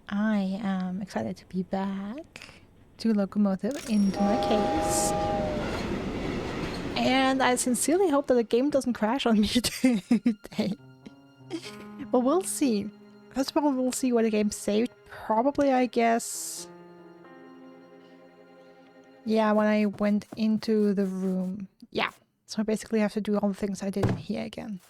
I am excited to be back to Loco Motive into my case. And I sincerely hope that the game doesn't crash on me today. But we'll see. First of all, we'll see what the game saved. Probably, I guess. Yeah, when I went into the room. Yeah. So I basically have to do all the things I did in here again.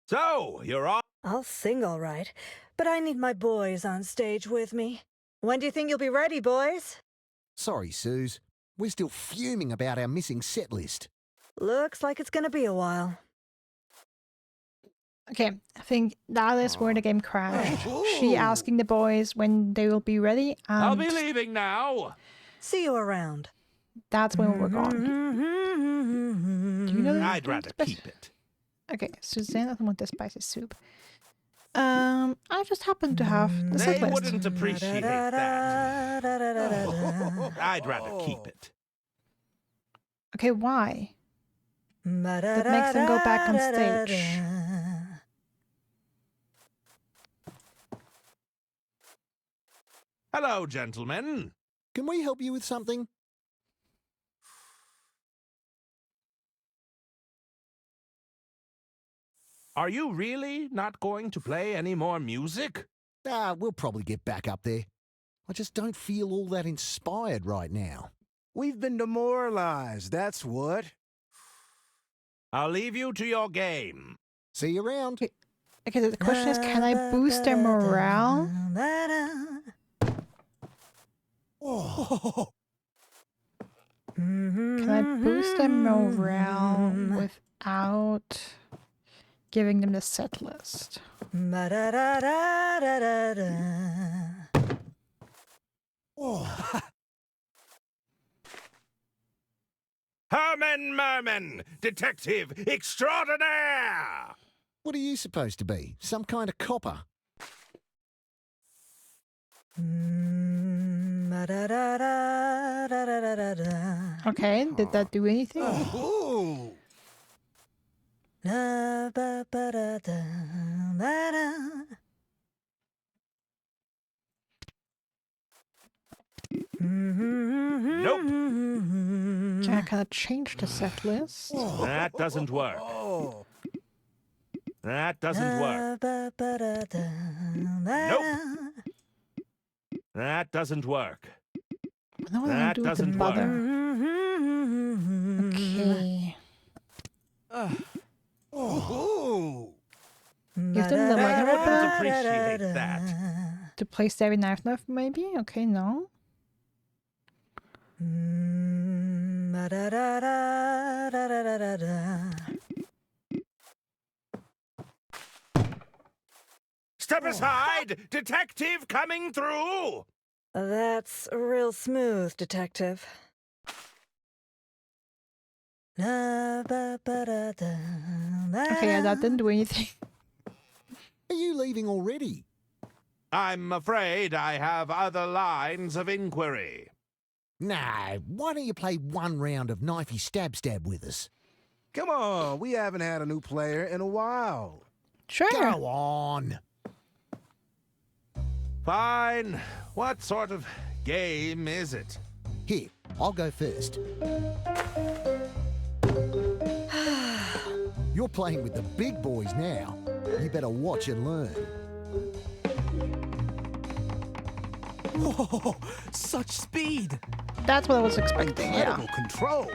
So, you're all... I'll sing all right, but I need my boys on stage with me. When do you think you'll be ready, boys? Sorry, Suze. We're still fuming about our missing set list. Looks like it's gonna be a while. Okay, I think that is where the game crashed. She asking the boys when they will be ready, and I'll be leaving now. See you around. that's when we're gone. Do you know the I'd rather keep it. Okay, Suzanne doesn't want the spicy soup. I just happen to have the set They list. wouldn't appreciate that. I'd rather keep it. Okay, why? That makes them go back on stage. Hello, gentlemen. Can we help you with something? Are you really not going to play any more music? We'll probably get back up there. I just don't feel all that inspired right now. We've been demoralized, that's what. I'll leave you to your game. See you around. Okay, so the question is, can I boost their morale? Oh. Can I boost their morale without giving them the set list? Herman Merman, detective extraordinaire! What are you supposed to be? Some kind of copper? Okay, did that do anything? Ooh. Nope. Can I kind of change the set list? That doesn't work. Oh. That doesn't work. Nope. That doesn't work. No, I That don't do it doesn't to work. bother. Okay. Ooh. Give them the They weather wouldn't weapon appreciate that. to play Savvy Knife Knife, maybe? Okay, no. Step aside! Detective coming through! That's real smooth, detective. Okay, yeah, that didn't do anything. Are you leaving already? I'm afraid I have other lines of inquiry. Nah, why don't you play one round of knifey stab with us? Come on, we haven't had a new player in a while. Sure. Go on. Fine. What sort of game is it? Here, I'll go first. You're playing with the big boys now. You better watch and learn. Oh, such speed. That's what I was expecting, yeah. Incredible control.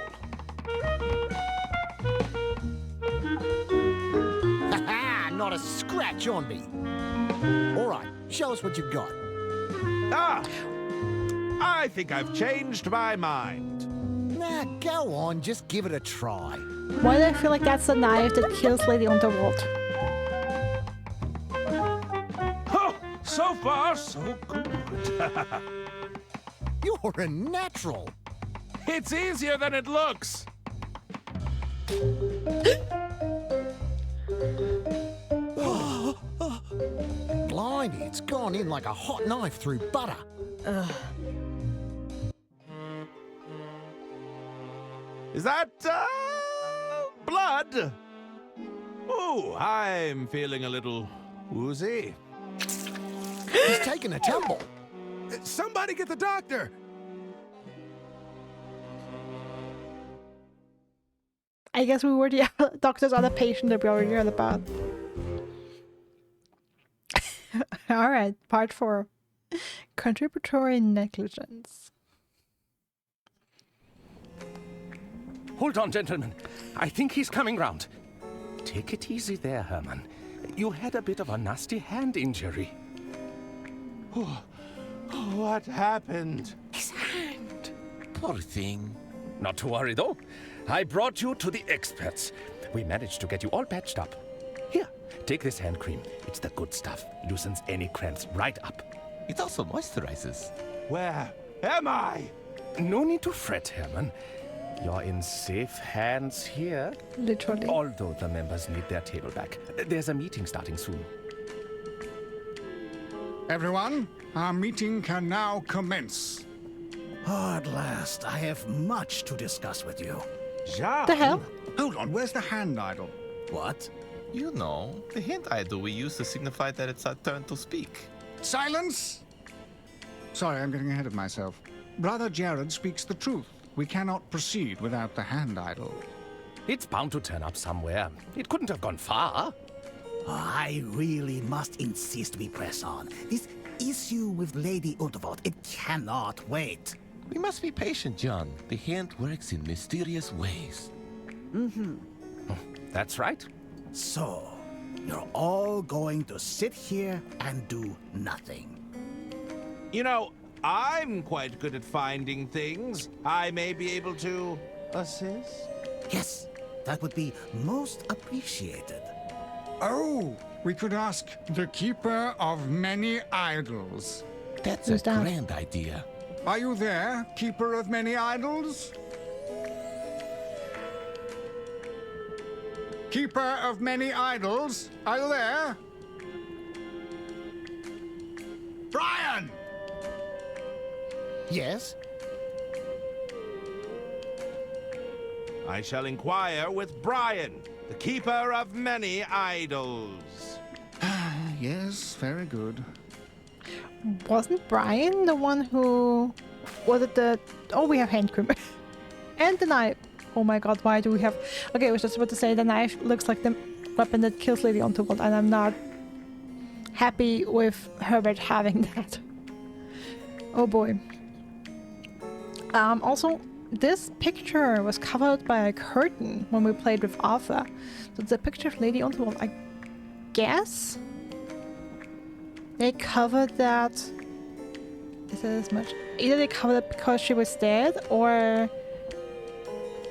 Ha-ha! Not a scratch on me. All right, show us what you've got. Ah! I think I've changed my mind. Nah, go on, just give it a try. Why do I feel like that's the knife that kills Lady Underworld? Oh, so far, so good. You're a natural. It's easier than it looks. Blimey, it's gone in like a hot knife through butter. Is that, blood? Ooh, I'm feeling a little woozy. He's taken a tumble. Somebody get the doctor! I guess we were the doctor's other patient that we already heard about. Alright, part 4. Contributory negligence. Hold on, gentlemen. I think he's coming round. Take it easy there, Herman. You had a bit of a nasty hand injury. What happened? His hand. Poor thing. Not to worry, though. I brought you to the experts. We managed to get you all patched up. Here, take this hand cream. It's the good stuff. Loosens any cramps right up. It also moisturizes. Where am I? No need to fret, Herman. You're in safe hands here. Literally. Although the members need their table back. There's a meeting starting soon. Everyone, our meeting can now commence. Oh, at last. I have much to discuss with you. Jean? The hell? Hold on, where's the hand idol? What? You know, the hand idol we use to signify that it's our turn to speak. Silence! Sorry, I'm getting ahead of myself. Brother Jared speaks the truth. We cannot proceed without the hand idol. It's bound to turn up somewhere. It couldn't have gone far. I really must insist we press on. This issue with Lady Unterwald, it cannot wait. We must be patient, John. The hand works in mysterious ways. That's right. So, you're all going to sit here and do nothing. You know, I'm quite good at finding things. I may be able to assist. Yes, that would be most appreciated. Oh, we could ask the Keeper of Many Idols. That's Who's a that? grand idea. Are you there, Keeper of Many Idols? Keeper of Many Idols, are you there? Brian! Yes? I shall inquire with Brian, the keeper of many idols. Yes, very good. Wasn't Brian the one who... Was it the... Oh, we have hand cream. And the knife. Oh my god, why do we have... Okay, I was just about to say the knife looks like the weapon that kills Lady Unterwald, and I'm not happy with Herbert having that. Oh boy. Also, this picture was covered by a curtain when we played with Arthur. So it's a picture of Lady Unterwald, I guess? They covered that... Is it as much? Either they covered it because she was dead, or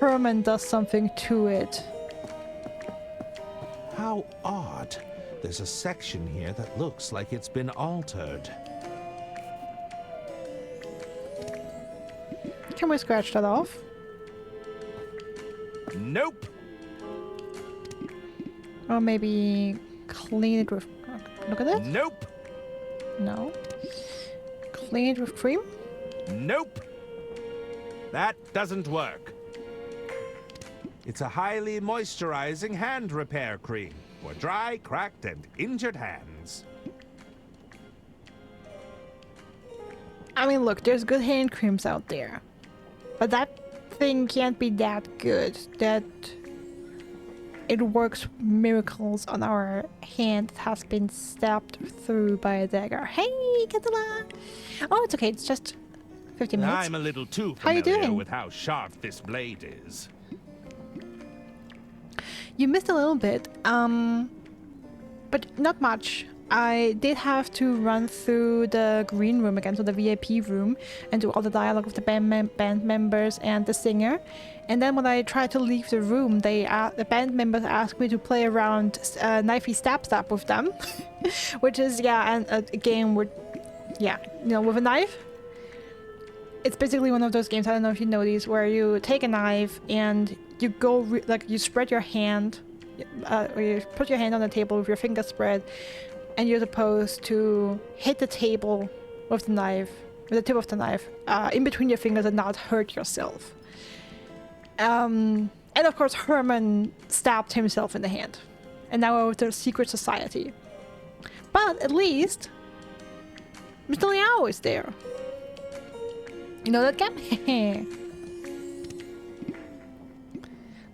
Herman does something to it. How odd. There's a section here that looks like it's been altered. Can we scratch that off? Nope. Or maybe clean it with... Look at that. Nope. No. Clean it with cream? Nope. That doesn't work. It's a highly moisturizing hand repair cream for dry, cracked, and injured hands. I mean, look, there's good hand creams out there. But that thing can't be that good. That it works miracles on our hand that has been stabbed through by a dagger. Hey, Katala! Oh, it's okay. It's just 15 minutes. I'm a little too How you familiar doing? with how sharp this blade is. You missed a little bit, but not much. I did have to run through the green room again, so the VIP room, and do all the dialogue with the band members and the singer. And then when I tried to leave the room, the band members asked me to play around knifey stab with them, which is a game with, with a knife. It's basically one of those games, I don't know if you know these, where you take a knife and you go, you spread your hand, or you put your hand on the table with your finger spread, and you're supposed to hit the table with the knife, with the tip of the knife, in between your fingers and not hurt yourself. And of course, Herman stabbed himself in the hand. And now we're with the secret society. But at least, Mr. Liao is there. You know that game?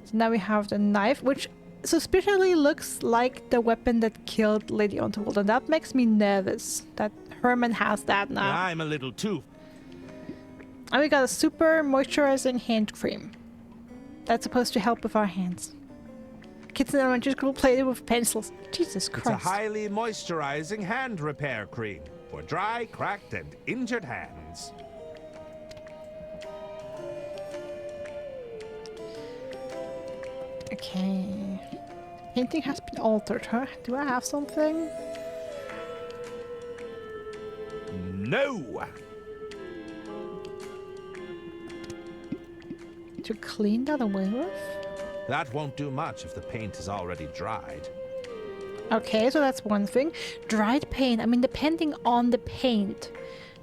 So now we have the knife, which suspiciously looks like the weapon that killed Lady Unterwald, and that makes me nervous that Herman has that now. I'm a little too... And we got a super moisturizing hand cream. That's supposed to help with our hands. Kids in elementary school played it with pencils. Jesus Christ. It's a highly moisturizing hand repair cream for dry, cracked, and injured hands. Okay. Painting has been altered, huh? Do I have something? No! To clean that away with? That won't do much if the paint is already dried. Okay, so that's one thing. Dried paint. I mean, depending on the paint.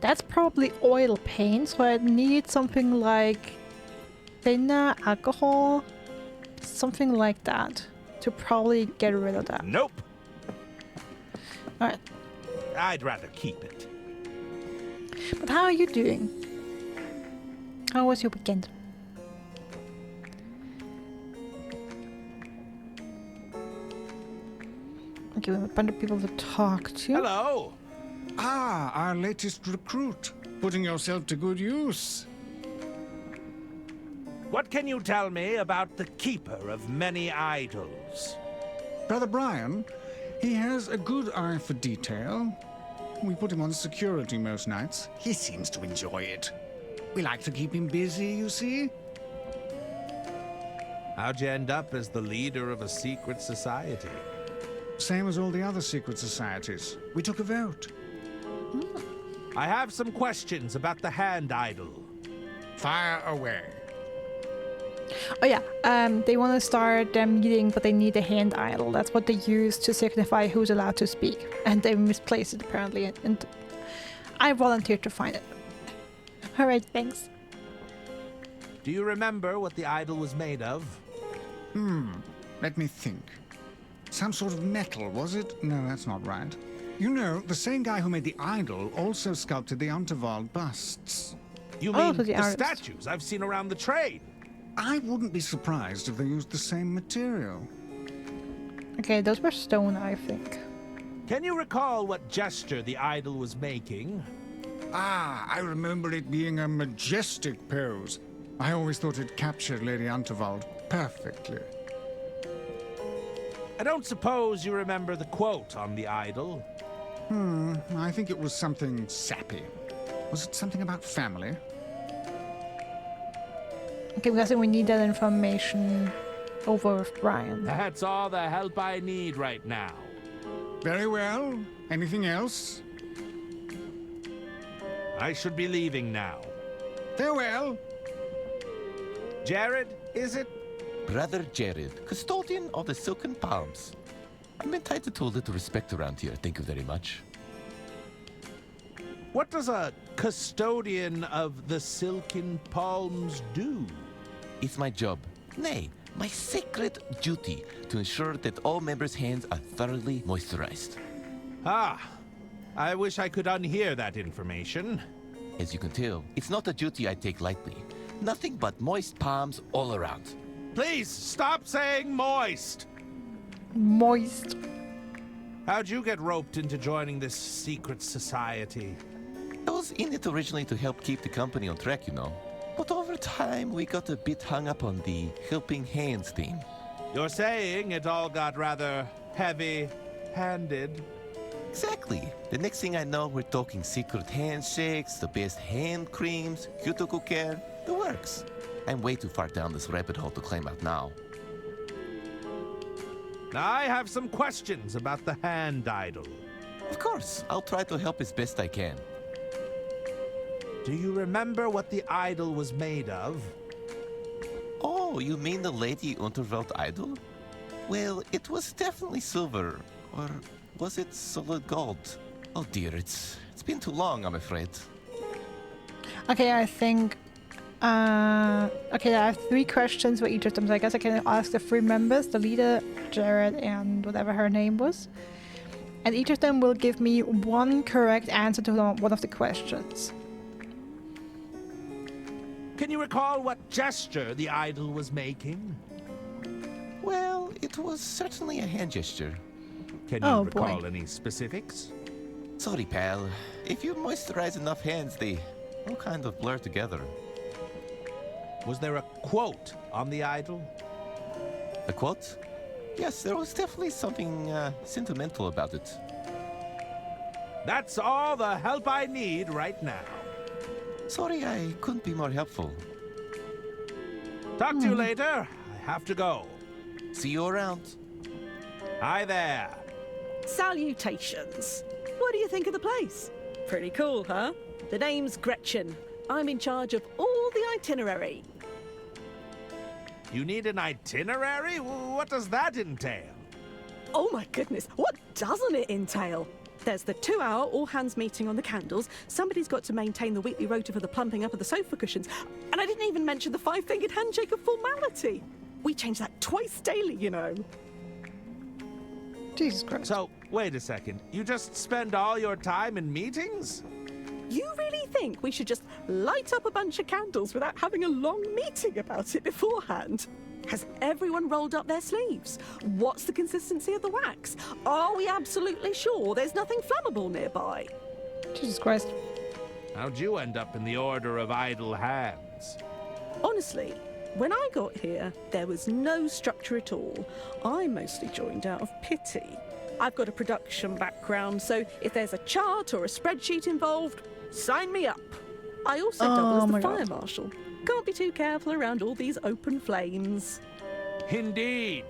That's probably oil paint, so I need something like thinner alcohol. Something like that. To probably get rid of that. Nope! Alright. I'd rather keep it. But how are you doing? How was your weekend? Okay, we have a bunch of people to talk to. Hello! Ah, our latest recruit. Putting yourself to good use. What can you tell me about the keeper of many idols? Brother Brian, he has a good eye for detail. We put him on security most nights. He seems to enjoy it. We like to keep him busy, you see. How'd you end up as the leader of a secret society? Same as all the other secret societies. We took a vote. I have some questions about the hand idol. Fire away. Oh yeah, they want to start their meeting, but they need a hand idol. That's what they use to signify who's allowed to speak. And they misplaced it apparently, and I volunteered to find it. Alright, thanks. Do you remember what the idol was made of? Let me think. Some sort of metal, was it? No, that's not right. You know, the same guy who made the idol also sculpted the Unterwald busts. You Oh, mean so the the artist. statues I've seen around the train? I wouldn't be surprised if they used the same material. Okay, those were stone, I think. Can you recall what gesture the idol was making? Ah, I remember it being a majestic pose. I always thought it captured Lady Unterwald perfectly. I don't suppose you remember the quote on the idol? I think it was something sappy. Was it something about family? Okay, because we need that information over with Brian. That's all the help I need right now. Very well. Anything else? I should be leaving now. Farewell. Jared, is it? Brother Jared, custodian of the Silken Palms. I'm entitled to a little respect around here, thank you very much. What does a custodian of the Silken Palms do? It's my job, nay, my sacred duty, to ensure that all members' hands are thoroughly moisturized. Ah, I wish I could unhear that information. As you can tell, it's not a duty I take lightly. Nothing but moist palms all around. Please stop saying moist. Moist. How'd you get roped into joining this secret society? I was in it originally to help keep the company on track, you know. But over time, we got a bit hung up on the helping hands theme. You're saying it all got rather heavy-handed. Exactly. The next thing I know, we're talking secret handshakes, the best hand creams, cuticle care, the works. I'm way too far down this rabbit hole to climb out now. I have some questions about the hand idol. Of course, I'll try to help as best I can. Do you remember what the idol was made of? Oh, you mean the Lady Unterwelt idol? Well, it was definitely silver. Or was it solid gold? Oh dear, it's been too long, I'm afraid. Okay, I think... okay, I have 3 questions for each of them, so I guess I can ask the 3 members, the leader, Jared, and whatever her name was. and each of them will give me one correct answer to one of the questions. Can you recall what gesture the idol was making? Well, it was certainly a hand gesture. Can you Oh, recall boy. any specifics? Sorry, pal. If you moisturize enough hands, they all kind of blur together. Was there a quote on the idol? A quote? Yes, there was definitely something sentimental about it. That's all the help I need right now. Sorry, I couldn't be more helpful. Talk to you later. I have to go. See you around. Hi there. Salutations. What do you think of the place? Pretty cool, huh? The name's Gretchen. I'm in charge of all the itinerary. You need an itinerary? What does that entail? Oh my goodness, what doesn't it entail? There's the 2-hour all-hands meeting on the candles. Somebody's got to maintain the weekly rota for the plumping up of the sofa cushions. And I didn't even mention the 5-fingered handshake of formality. We change that twice daily, you know. Jesus Christ. So, wait a second. You just spend all your time in meetings? You really think we should just light up a bunch of candles without having a long meeting about it beforehand? Has everyone rolled up their sleeves? What's the consistency of the wax? Are we absolutely sure there's nothing flammable nearby? Jesus Christ. How'd you end up in the Order of Idle Hands? Honestly, when I got here, there was no structure at all. I mostly joined out of pity. I've got a production background, so if there's a chart or a spreadsheet involved, sign me up. I also double as the fire marshal. Can't be too careful around all these open flames. Indeed.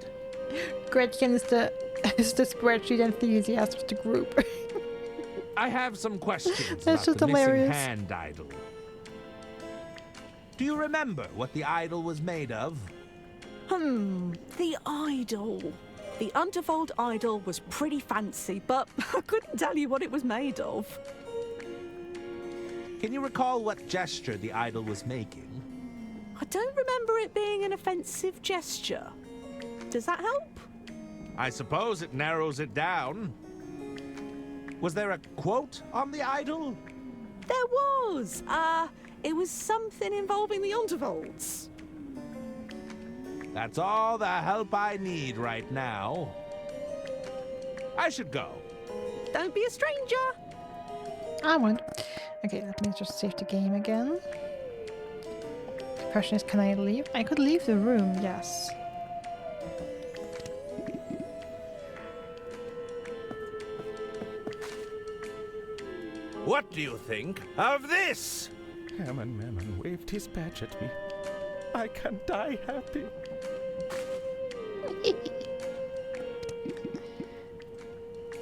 Gretchen is the spreadsheet enthusiast of the group. I have some questions That's about just the hilarious. missing hand idol. Do you remember what the idol was made of? The idol. The Unterwald idol was pretty fancy, but I couldn't tell you what it was made of. Can you recall what gesture the idol was making? I don't remember it being an offensive gesture. Does that help? I suppose it narrows it down. Was there a quote on the idol? There was. It was something involving the Unterwalds. That's all the help I need right now. I should go. Don't be a stranger. I won't. Okay, let me just save the game again. The question is, can I leave? I could leave the room, yes. What do you think of this? Herman Merman waved his badge at me. I can die happy.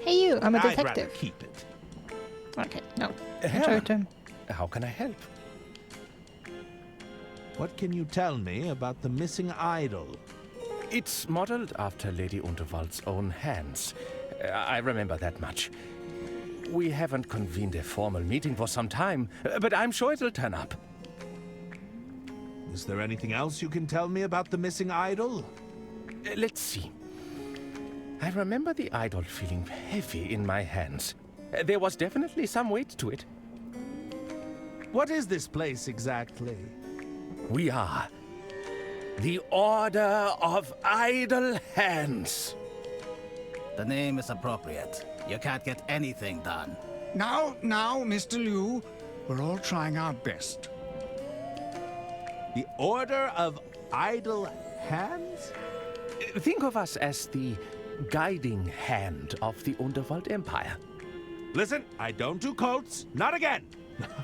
Hey you, I'm a I'd rather detective. keep it. Okay, no. Herman, Your turn. how can I help? What can you tell me about the missing idol? It's modeled after Lady Unterwald's own hands. I remember that much. We haven't convened a formal meeting for some time, but I'm sure it'll turn up. Is there anything else you can tell me about the missing idol? Let's see. I remember the idol feeling heavy in my hands. There was definitely some weight to it. What is this place exactly? We are the Order of Idle Hands. The name is appropriate. You can't get anything done. Now, Mr. Liu, we're all trying our best. The Order of Idle Hands? Think of us as the guiding hand of the Unterwald Empire. Listen, I don't do cults. Not again.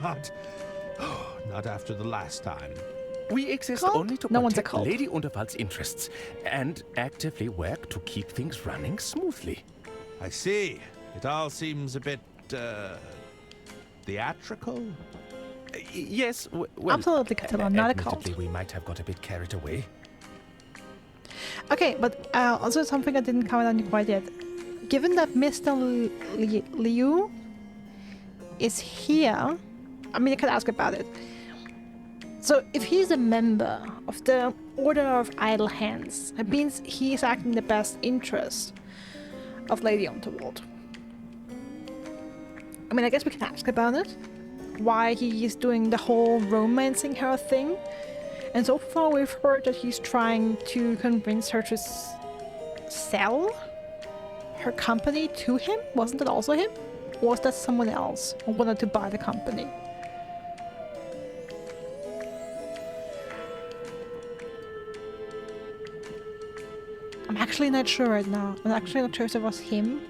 Not after the last time. We exist Cult? only to No one's a protect cult. Lady Unterwald's interests and actively work to keep things running smoothly. I see. It all seems a bit, theatrical? Yes, well, Absolutely, Catalan, not a cult. admittedly, we might have got a bit carried away. Okay, but also something I didn't comment on quite yet. Given that Mr. Liu is here, I mean, I could ask about it. So, if he's a member of the Order of Idle Hands, it means he's acting in the best interest of Lady Unterwald. I mean, I guess we can ask about it. Why he is doing the whole romancing her thing. And so far we've heard that he's trying to convince her to sell her company to him. Wasn't it also him? Or was that someone else who wanted to buy the company? I'm actually not sure right now. I'm actually not sure if it was him.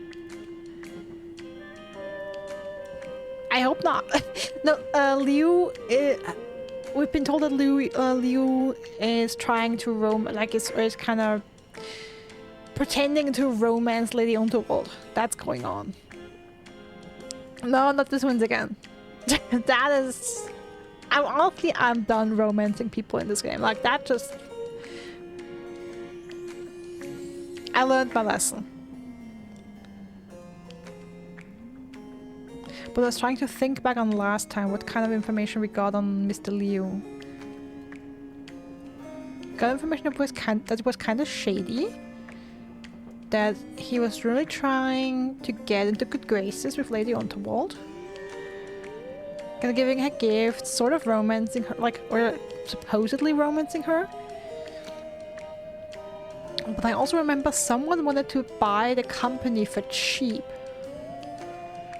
I hope not. No, Liu. We've been told that Liu is trying to is kind of pretending to romance Lady Unterwald. That's going on. No, not this one's again. That is. I'm done romancing people in this game. Like that just. I learned my lesson. But I was trying to think back on last time, what kind of information we got on Mr. Liu. Got information that was kind of shady. That he was really trying to get into good graces with Lady Unterwald. Kind of giving her gifts, sort of romancing her, or supposedly romancing her. But I also remember someone wanted to buy the company for cheap.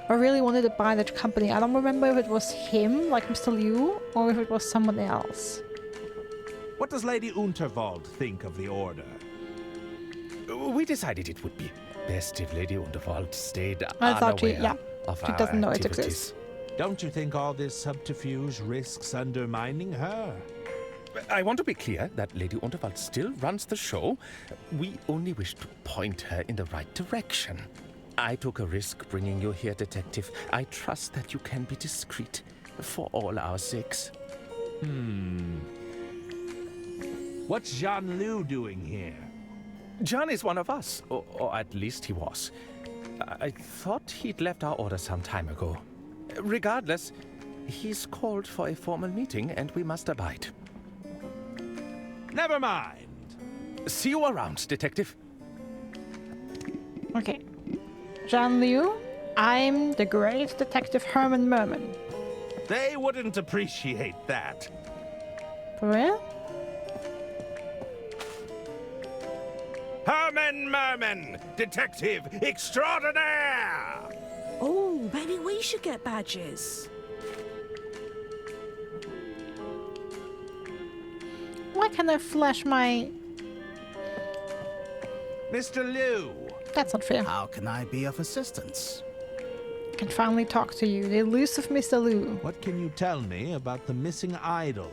I really wanted to buy that company. I don't remember if it was him, like Mr. Liu, or if it was someone else. What does Lady Unterwald think of the order? We decided it would be best if Lady Unterwald stayed I thought unaware of she our doesn't know it activities. exists. Don't you think all this subterfuge risks undermining her? I want to be clear that Lady Unterwald still runs the show. We only wish to point her in the right direction. I took a risk bringing you here, Detective. I trust that you can be discreet for all our sakes. What's Jean Liu doing here? John is one of us, or at least he was. I thought he'd left our order some time ago. Regardless, he's called for a formal meeting and we must abide. Never mind. See you around, Detective. Okay. Jean Liu, I'm the great Detective Herman Merman. They wouldn't appreciate that. For real? Herman Merman, Detective Extraordinaire! Oh, maybe we should get badges. Why can't I flash my... Mr. Liu. That's not fair. How can I be of assistance? I can finally talk to you, the elusive Mr. Liu. What can you tell me about the missing idol?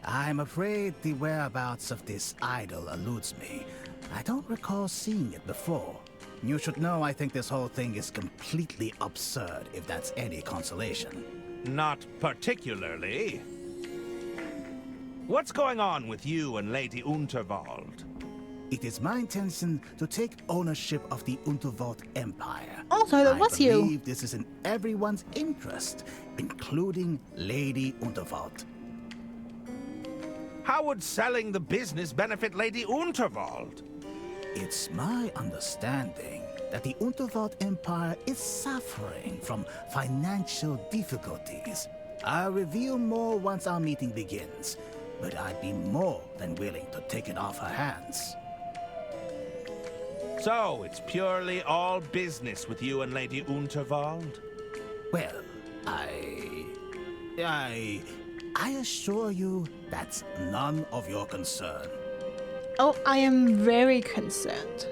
I'm afraid the whereabouts of this idol eludes me. I don't recall seeing it before. You should know I think this whole thing is completely absurd, if that's any consolation. Not particularly. What's going on with you and Lady Unterwald? It is my intention to take ownership of the Unterwald Empire. Also, that was you. I believe this is in everyone's interest, including Lady Unterwald. How would selling the business benefit Lady Unterwald? It's my understanding that the Unterwald Empire is suffering from financial difficulties. I'll reveal more once our meeting begins, but I'd be more than willing to take it off her hands. So, it's purely all business with you and Lady Unterwald? Well, I assure you that's none of your concern. Oh, I am very concerned.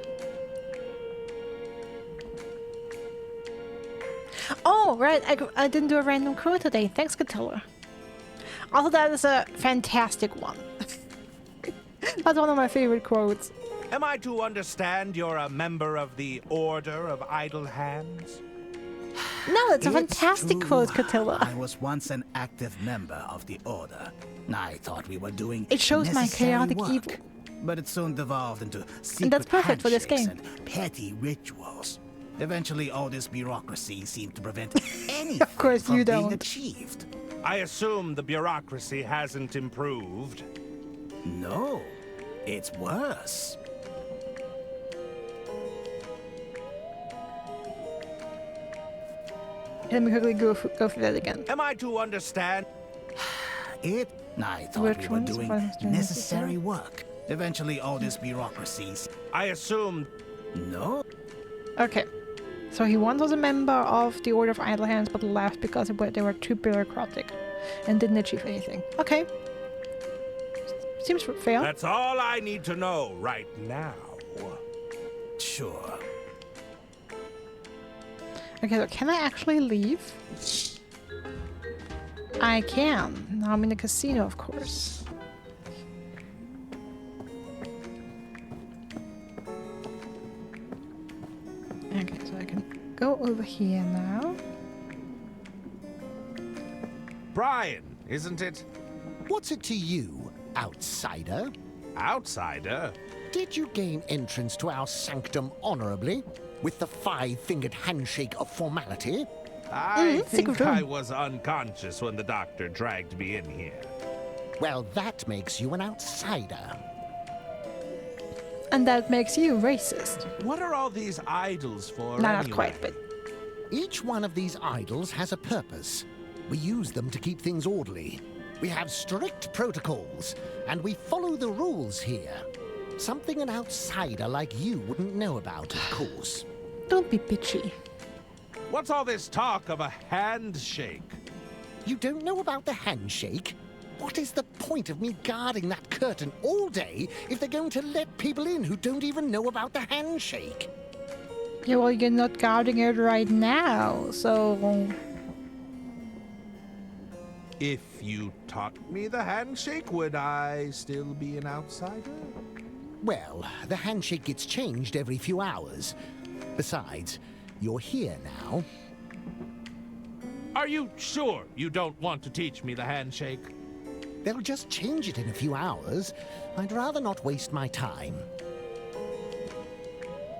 Oh, right, I didn't do a random quote today. Thanks, Catilla. Also, that is a fantastic one. That's one of my favorite quotes. Am I to understand you're a member of the Order of Idle Hands? No, it's a fantastic true. quote, Catilla. I was once an active member of the Order. I thought we were doing It shows my necessary chaotic work, evil. but it soon devolved into secret And that's perfect for this handshakes game. and petty rituals. Eventually, all this bureaucracy seemed to prevent anything Of course from you being don't. achieved. I assume the bureaucracy hasn't improved. No, it's worse. Let me quickly go through that again. Am I to understand? I thought Which we were one's doing supposed to necessary work. Eventually, all this bureaucracies. I assumed. No? Okay. So he once was a member of the Order of Idle Hands, but left because they were too bureaucratic and didn't achieve anything. Okay. Seems fair. That's all I need to know right now. Sure. Okay, so can I actually leave? I can. Now I'm in the casino, of course. Okay, so I can go over here now. Brian, isn't it? What's it to you, outsider? Outsider? Did you gain entrance to our sanctum honorably, with the five-fingered handshake of formality? I think secret room. I was unconscious when the doctor dragged me in here. Well, that makes you an outsider. And that makes you racist. What are all these idols for? No, anyway? not quite, but Each one of these idols has a purpose. We use them to keep things orderly. We have strict protocols, and we follow the rules here. Something an outsider like you wouldn't know about, of course. don't be bitchy. What's all this talk of a handshake? You don't know about the handshake? What is the point of me guarding that curtain all day if they're going to let people in who don't even know about the handshake? Yeah, well, you're not guarding it right now, so... If you taught me the handshake, would I still be an outsider? Well, the handshake gets changed every few hours. Besides, you're here now. Are you sure you don't want to teach me the handshake? They'll just change it in a few hours. I'd rather not waste my time.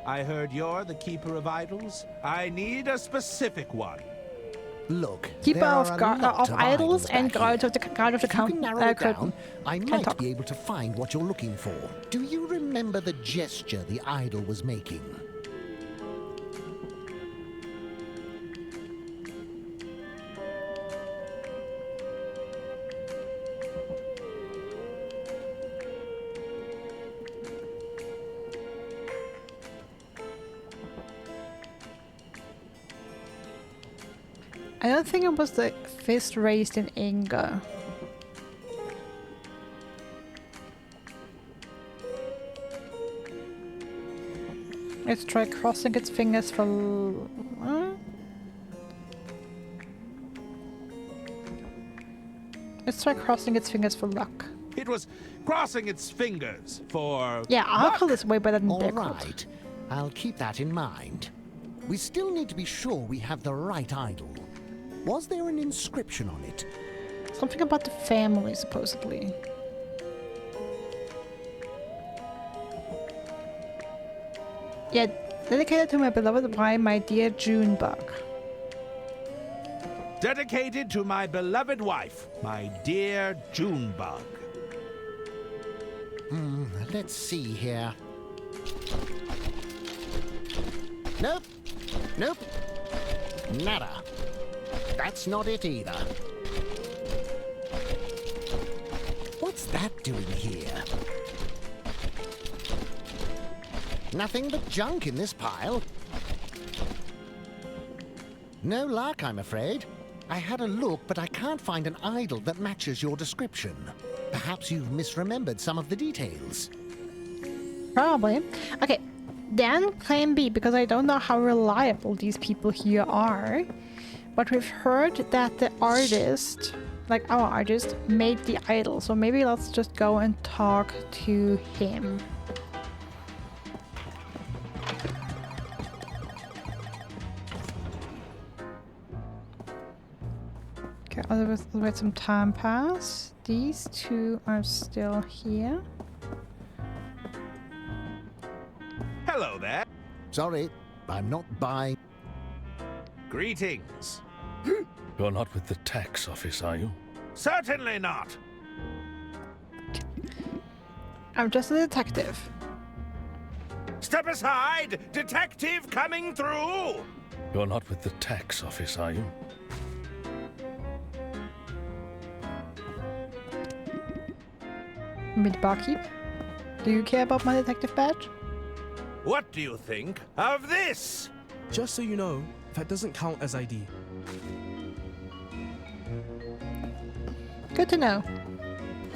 I heard you're the keeper of idols. I need a specific one. Look, Keeper there of, are a lot of idols and back guard here. of the guard of the If you can narrow it curtain. down, I Can't might talk. be able to find what you're looking for. Do you remember the gesture the idol was making? I don't think it was the fist raised in anger. Let's try crossing its fingers for... Let's try crossing its fingers for luck. It was crossing its fingers for... Yeah, I'll luck. call this way better than All backwards. right, I'll keep that in mind. We still need to be sure we have the right idol. Was there an inscription on it? Something about the family, supposedly. Yeah, dedicated to my beloved wife, my dear Junebug. Dedicated to my beloved wife, my dear Junebug. Let's see here. Nope. Nope. Nada. That's not it either. What's that doing here? Nothing but junk in this pile. No luck, I'm afraid. I had a look, but I can't find an idol that matches your description. Perhaps you've misremembered some of the details. Probably. Okay, then plan B, because I don't know how reliable these people here are. But we've heard that the artist, like our artist, made the idol. So maybe let's just go and talk to him. Okay, otherwise let some time pass. These two are still here. Hello there. Sorry, I'm not buying. Greetings. You're not with the tax office, are you? Certainly not. I'm just a detective. Step aside! Detective coming through! You're not with the tax office, are you? With barkeep? Do you care about my detective badge? What do you think of this? Just so you know, that doesn't count as ID. Good to know.